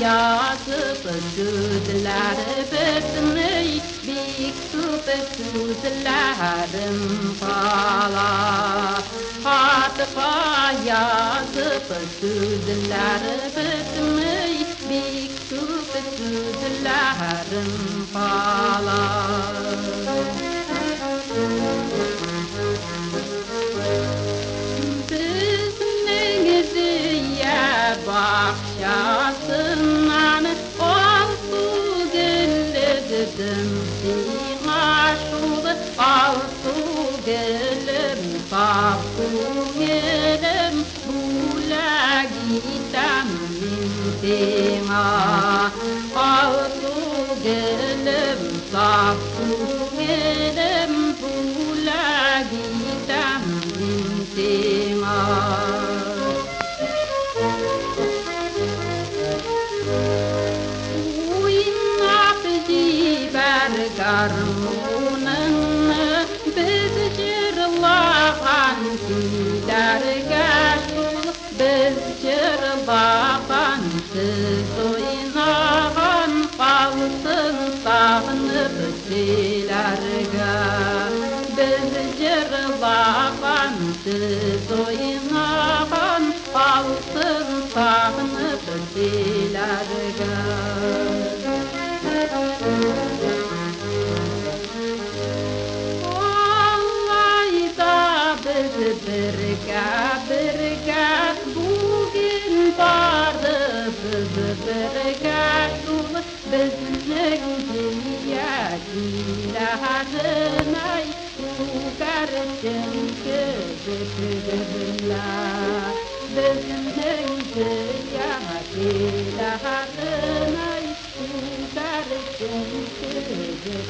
yazıp sütler bitmey bik sütlerim pala hatıfa yazıp sütler bitmey bik sütlerim pala Bahçasından altı gülledim Simaşul altı gülüm Kapı gülüm Bula gitam mintima Altı gülüm Kapı gülüm Bula gitam mintima Garmunun biz jırlağan Silerge şul biz jırlağan Siz oynağan kalsın sağınıp silerge Biz jırlağan siz oynağan kalsın sağınıp silerge Birga bugün vardı birga şul bizning dünya ilahinay ugarcın kızıkla bizning dünya ilahinay ugarcın kızıkla